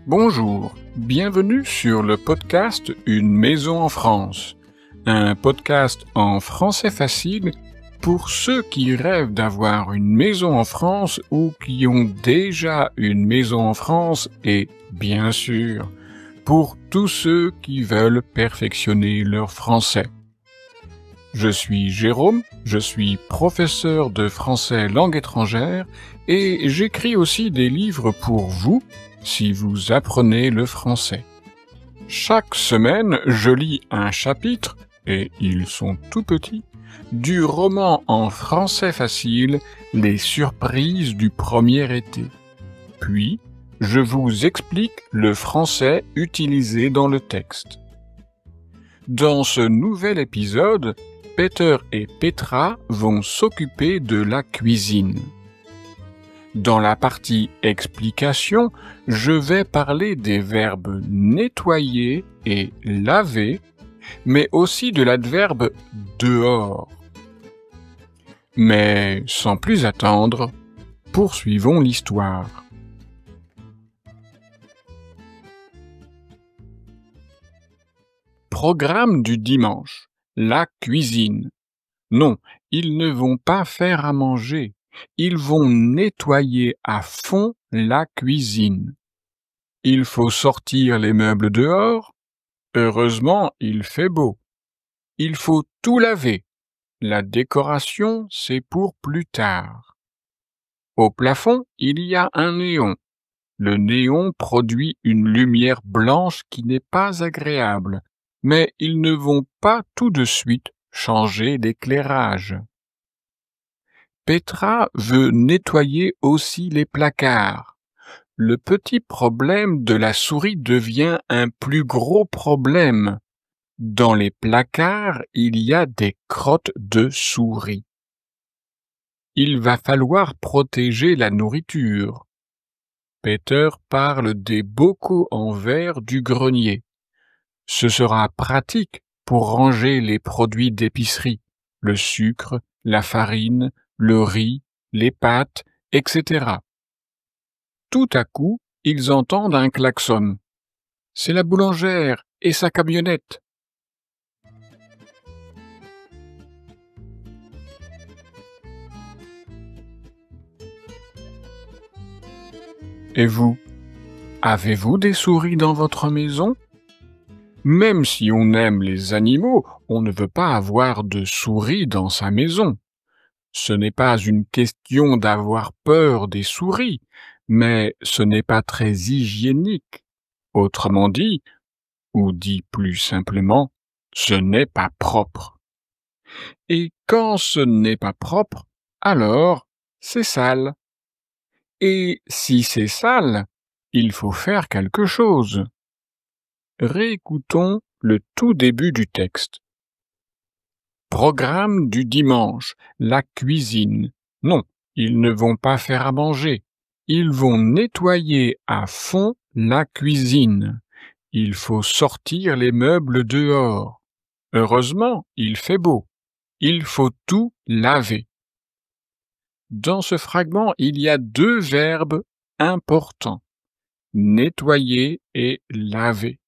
Bonjour, bienvenue sur le podcast Une maison en France, un podcast en français facile pour ceux qui rêvent d'avoir une maison en France ou qui ont déjà une maison en France et, bien sûr, pour tous ceux qui veulent perfectionner leur français. Je suis Jérôme, je suis professeur de français langue étrangère et j'écris aussi des livres pour vous si vous apprenez le français. Chaque semaine, je lis un chapitre, et ils sont tout petits, du roman en français facile « Les surprises du premier été ». Puis, je vous explique le français utilisé dans le texte. Dans ce nouvel épisode, Peter et Petra vont s'occuper de la cuisine. Dans la partie explication, je vais parler des verbes nettoyer et laver, mais aussi de l'adverbe dehors. Mais sans plus attendre, poursuivons l'histoire. Programme du dimanche. La cuisine. Non, ils ne vont pas faire à manger. Ils vont nettoyer à fond la cuisine. Il faut sortir les meubles dehors. Heureusement, il fait beau. Il faut tout laver. La décoration, c'est pour plus tard. Au plafond, il y a un néon. Le néon produit une lumière blanche qui n'est pas agréable, mais ils ne vont pas tout de suite changer d'éclairage. Petra veut nettoyer aussi les placards. Le petit problème de la souris devient un plus gros problème. Dans les placards, il y a des crottes de souris. Il va falloir protéger la nourriture. Peter parle des bocaux en verre du grenier. Ce sera pratique pour ranger les produits d'épicerie, le sucre, la farine, le riz, les pâtes, etc. Tout à coup, ils entendent un klaxon. C'est la boulangère et sa camionnette. Et vous, avez-vous des souris dans votre maison? Même si on aime les animaux, on ne veut pas avoir de souris dans sa maison. Ce n'est pas une question d'avoir peur des souris, mais ce n'est pas très hygiénique. Autrement dit, ou dit plus simplement, ce n'est pas propre. Et quand ce n'est pas propre, alors c'est sale. Et si c'est sale, il faut faire quelque chose. Réécoutons le tout début du texte. Programme du dimanche, la cuisine. Non, ils ne vont pas faire à manger. Ils vont nettoyer à fond la cuisine. Il faut sortir les meubles dehors. Heureusement, il fait beau. Il faut tout laver. Dans ce fragment, il y a deux verbes importants. Nettoyer et laver.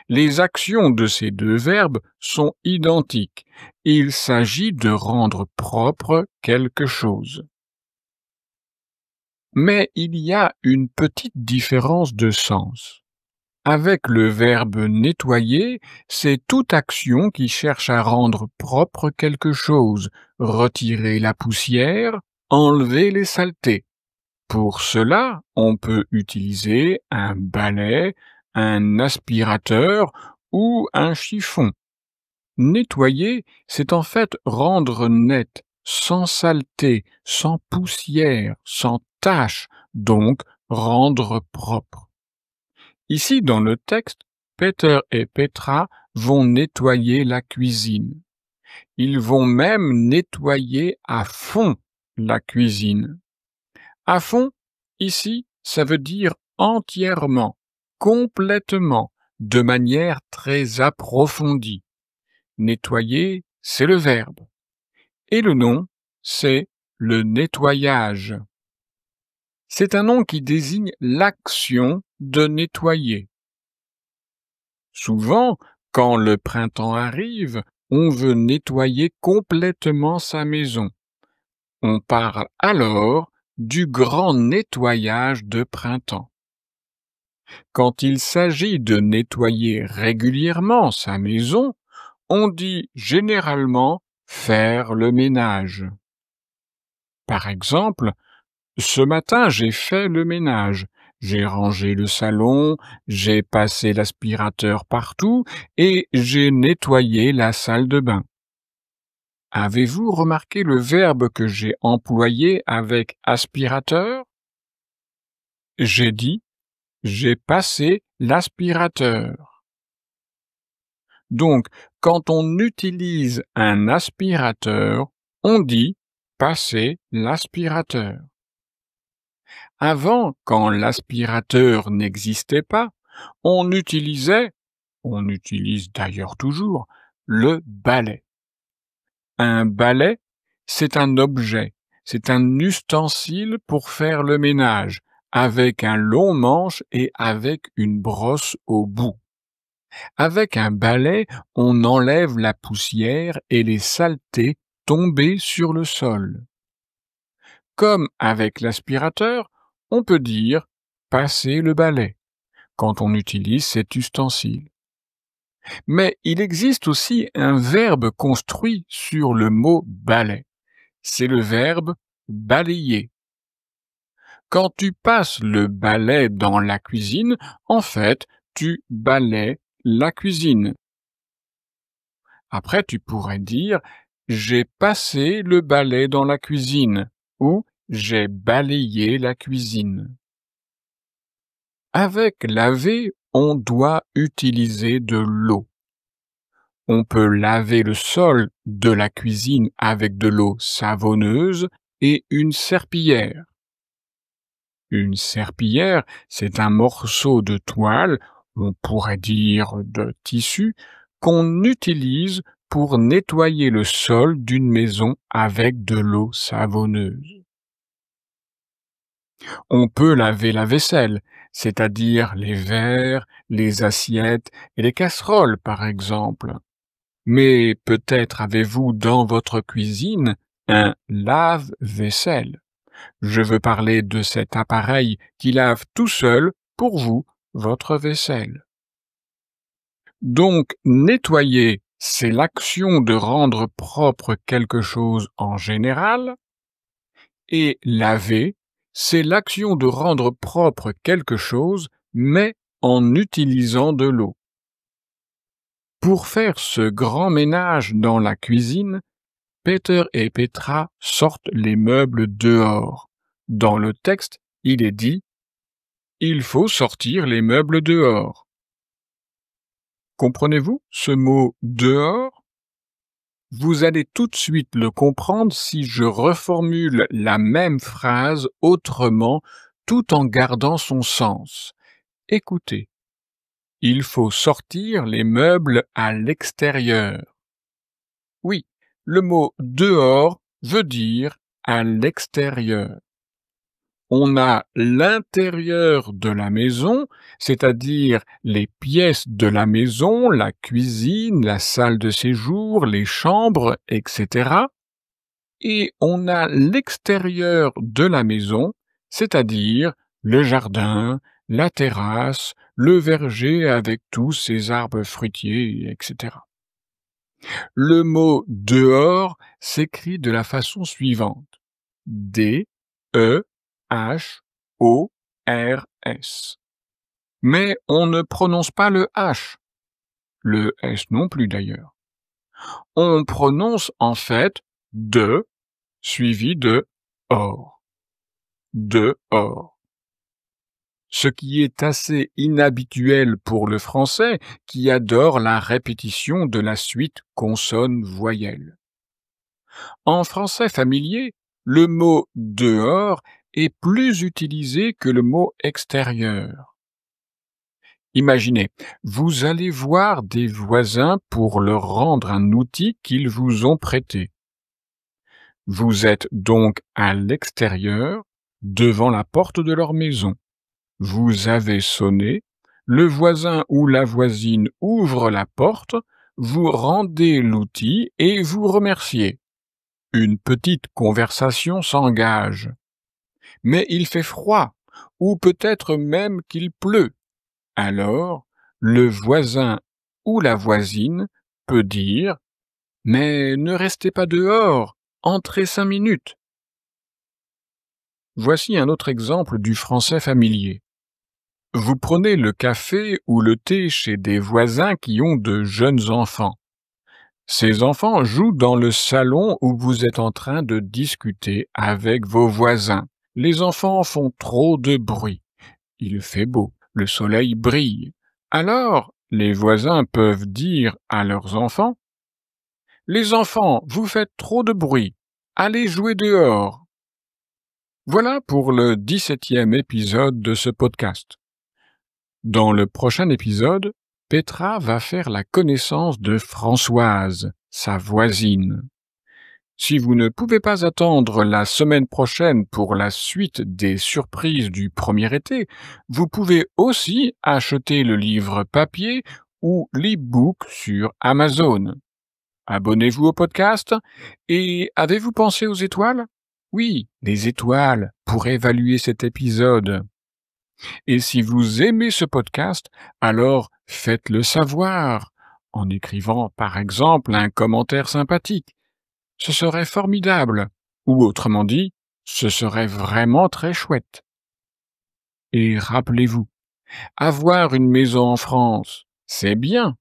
Les actions de ces deux verbes sont identiques. Il s'agit de rendre propre quelque chose. Mais il y a une petite différence de sens. Avec le verbe nettoyer, c'est toute action qui cherche à rendre propre quelque chose, retirer la poussière, enlever les saletés. Pour cela, on peut utiliser un balai, un aspirateur ou un chiffon. Nettoyer, c'est en fait rendre net, sans saleté, sans poussière, sans tache, donc rendre propre. Ici, dans le texte, Peter et Petra vont nettoyer la cuisine. Ils vont même nettoyer à fond la cuisine. À fond, ici, ça veut dire entièrement, complètement, de manière très approfondie. Nettoyer, c'est le verbe. Et le nom, c'est le nettoyage. C'est un nom qui désigne l'action de nettoyer. Souvent, quand le printemps arrive, on veut nettoyer complètement sa maison. On parle alors du grand nettoyage de printemps. Quand il s'agit de nettoyer régulièrement sa maison, on dit généralement faire le ménage. Par exemple, ce matin j'ai fait le ménage. J'ai rangé le salon, j'ai passé l'aspirateur partout et j'ai nettoyé la salle de bain. Avez-vous remarqué le verbe que j'ai employé avec aspirateur? J'ai dit j'ai passé l'aspirateur. Donc, quand on utilise un aspirateur, on dit passer l'aspirateur. Avant, quand l'aspirateur n'existait pas, on utilise d'ailleurs toujours, le balai. Un balai, c'est un objet, c'est un ustensile pour faire le ménage, avec un long manche et avec une brosse au bout. Avec un balai, on enlève la poussière et les saletés tombées sur le sol. Comme avec l'aspirateur, on peut dire passer le balai quand on utilise cet ustensile. Mais il existe aussi un verbe construit sur le mot balai. C'est le verbe balayer. Quand tu passes le balai dans la cuisine, en fait, tu balayes la cuisine. Après, tu pourrais dire j'ai passé le balai dans la cuisine ou j'ai balayé la cuisine. Avec laver, on doit utiliser de l'eau. On peut laver le sol de la cuisine avec de l'eau savonneuse et une serpillière. Une serpillière, c'est un morceau de toile, on pourrait dire de tissu, qu'on utilise pour nettoyer le sol d'une maison avec de l'eau savonneuse. On peut laver la vaisselle, c'est-à-dire les verres, les assiettes et les casseroles, par exemple. Mais peut-être avez-vous dans votre cuisine un lave-vaisselle. Je veux parler de cet appareil qui lave tout seul, pour vous, votre vaisselle. Donc, nettoyer, c'est l'action de rendre propre quelque chose en général, et laver, c'est l'action de rendre propre quelque chose, mais en utilisant de l'eau. Pour faire ce grand ménage dans la cuisine, Peter et Petra sortent les meubles dehors. Dans le texte, il est dit « Il faut sortir les meubles dehors ». Comprenez-vous ce mot « dehors » ? Vous allez tout de suite le comprendre si je reformule la même phrase autrement tout en gardant son sens. Écoutez. Il faut sortir les meubles à l'extérieur. Oui, le mot dehors veut dire à l'extérieur. On a l'intérieur de la maison, c'est-à-dire les pièces de la maison, la cuisine, la salle de séjour, les chambres, etc. Et on a l'extérieur de la maison, c'est-à-dire le jardin, la terrasse, le verger avec tous ses arbres fruitiers, etc. Le mot dehors s'écrit de la façon suivante. D-E-H-O-R-S. Mais on ne prononce pas le H. Le S non plus d'ailleurs. On prononce en fait de suivi de or. Dehors. Ce qui est assez inhabituel pour le français qui adore la répétition de la suite consonne-voyelle. En français familier, le mot dehors est plus utilisé que le mot extérieur. Imaginez, vous allez voir des voisins pour leur rendre un outil qu'ils vous ont prêté. Vous êtes donc à l'extérieur, devant la porte de leur maison. Vous avez sonné, le voisin ou la voisine ouvre la porte, vous rendez l'outil et vous remerciez. Une petite conversation s'engage. Mais il fait froid, ou peut-être même qu'il pleut. Alors, le voisin ou la voisine peut dire « Mais ne restez pas dehors, entrez 5 minutes ». Voici un autre exemple du français familier. Vous prenez le café ou le thé chez des voisins qui ont de jeunes enfants. Ces enfants jouent dans le salon où vous êtes en train de discuter avec vos voisins. Les enfants font trop de bruit. Il fait beau, le soleil brille. Alors, les voisins peuvent dire à leurs enfants « Les enfants, vous faites trop de bruit. Allez jouer dehors. » Voilà pour le 17e épisode de ce podcast. Dans le prochain épisode, Petra va faire la connaissance de Françoise, sa voisine. Si vous ne pouvez pas attendre la semaine prochaine pour la suite des surprises du premier été, vous pouvez aussi acheter le livre papier ou l'e-book sur Amazon. Abonnez-vous au podcast et avez-vous pensé aux étoiles? Oui, les étoiles pour évaluer cet épisode. Et si vous aimez ce podcast, alors faites-le savoir en écrivant par exemple un commentaire sympathique. Ce serait formidable, ou autrement dit, ce serait vraiment très chouette. Et rappelez-vous, avoir une maison en France, c'est bien,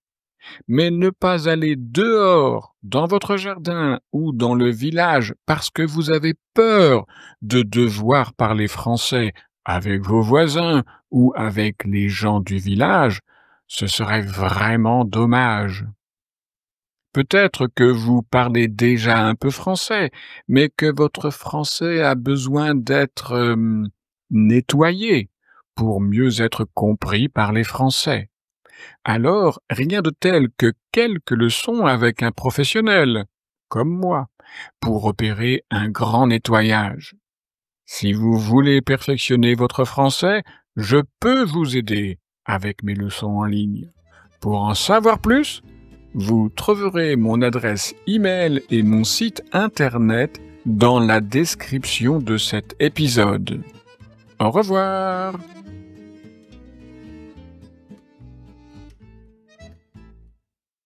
mais ne pas aller dehors, dans votre jardin ou dans le village parce que vous avez peur de devoir parler français avec vos voisins ou avec les gens du village, ce serait vraiment dommage. Peut-être que vous parlez déjà un peu français, mais que votre français a besoin d'être nettoyé pour mieux être compris par les Français. Alors, rien de tel que quelques leçons avec un professionnel, comme moi, pour opérer un grand nettoyage. Si vous voulez perfectionner votre français, je peux vous aider avec mes leçons en ligne. Pour en savoir plus, vous trouverez mon adresse e-mail et mon site internet dans la description de cet épisode. Au revoir!